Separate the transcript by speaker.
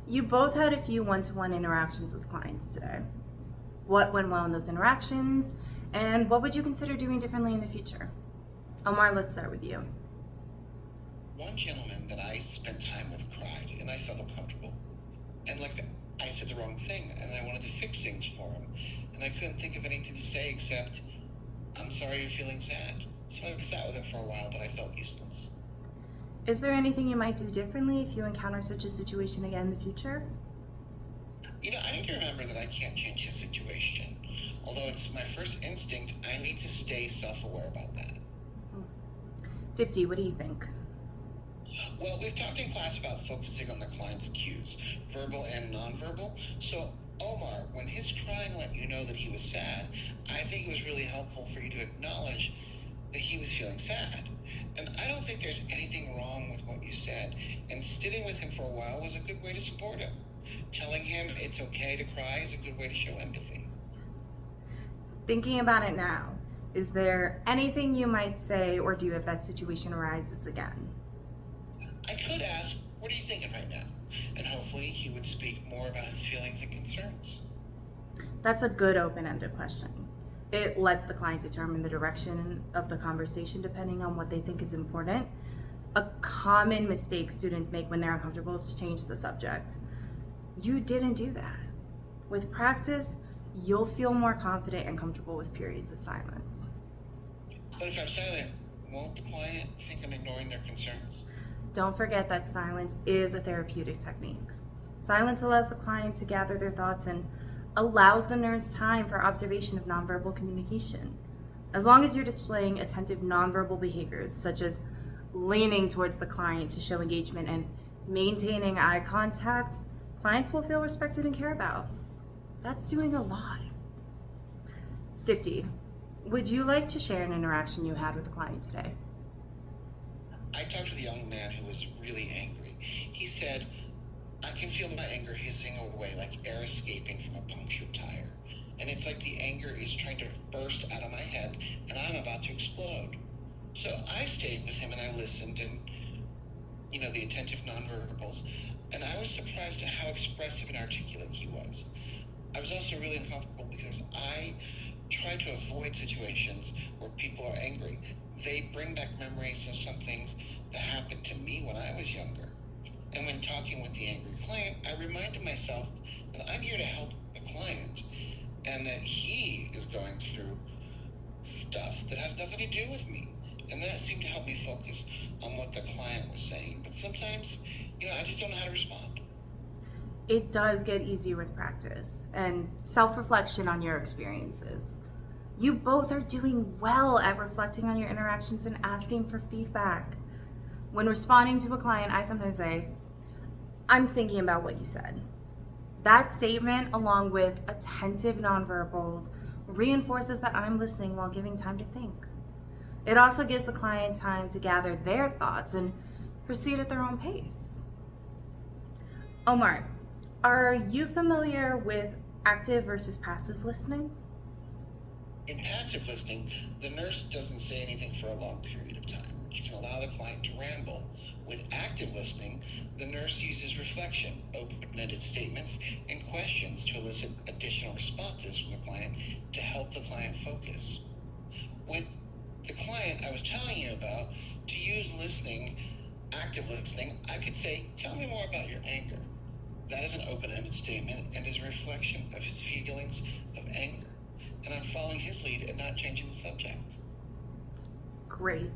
Speaker 1: You both had a few one-to-one interactions with clients today. What went well in those interactions, and what would you consider doing differently in the future? Omar, let's start with you.
Speaker 2: One gentleman that I spent time with cried, and I felt uncomfortable. And like I said the wrong thing, and I wanted to fix things for him, and I couldn't think of anything to say except, "I'm sorry you're feeling sad." So I sat with him for a while, but I felt useless.
Speaker 1: Is there anything you might do differently if you encounter such a situation again in the future?
Speaker 2: I need to remember that I can't change his situation. Although it's my first instinct, I need to stay self-aware about that.
Speaker 1: Dipti, what do you think?
Speaker 2: Well, we've talked in class about focusing on the client's cues, verbal and nonverbal. So, Omar, when his crying let you know that he was sad, I think it was really helpful for you to acknowledge that he was feeling sad. And I don't think there's anything wrong with what you said. And sitting with him for a while was a good way to support him. Telling him it's okay to cry is a good way to show empathy.
Speaker 1: Thinking about it now, is there anything you might say or do if that situation arises again?
Speaker 2: I could ask, "What are you thinking right now?" And hopefully he would speak more about his feelings and concerns.
Speaker 1: That's a good open-ended question. It lets the client determine the direction of the conversation depending on what they think is important. A common mistake students make when they're uncomfortable is to change the subject. You didn't do that. With practice, you'll feel more confident and comfortable with periods of silence.
Speaker 2: But if I'm silent, won't the client think I'm ignoring their concerns?
Speaker 1: Don't forget that silence is a therapeutic technique. Silence allows the client to gather their thoughts and allows the nurse time for observation of nonverbal communication. As long as you're displaying attentive nonverbal behaviors, such as leaning towards the client to show engagement and maintaining eye contact, clients will feel respected and cared about. That's doing a lot. Dipti, would you like to share an interaction you had with a client today?
Speaker 2: I talked with a young man who was really angry. He said, "I can feel my anger hissing away like air escaping from a punctured tire. And it's like the anger is trying to burst out of my head and I'm about to explode." So I stayed with him and I listened and, the attentive nonverbals. And I was surprised at how expressive and articulate he was. I was also really uncomfortable because I try to avoid situations where people are angry. They bring back memories of some things that happened to me when I was younger. And when talking with the angry client, I reminded myself that I'm here to help the client and that he is going through stuff that has nothing to do with me. And that seemed to help me focus on what the client was saying. But sometimes, I just don't know how to respond.
Speaker 1: It does get easier with practice and self-reflection on your experiences. You both are doing well at reflecting on your interactions and asking for feedback. When responding to a client, I sometimes say, "I'm thinking about what you said." That statement, along with attentive nonverbals, reinforces that I'm listening while giving time to think. It also gives the client time to gather their thoughts and proceed at their own pace. Omar, are you familiar with active versus passive listening?
Speaker 2: In passive listening, the nurse doesn't say anything for a long period of time, which can allow the client to ramble. With active listening, the nurse uses reflection, open-ended statements, and questions to elicit additional responses from the client to help the client focus. With the client I was telling you about, to use listening, active listening, I could say, "Tell me more about your anger." That is an open-ended statement and is a reflection of his feelings of anger. And I'm following his lead and not changing the subject.
Speaker 1: Great.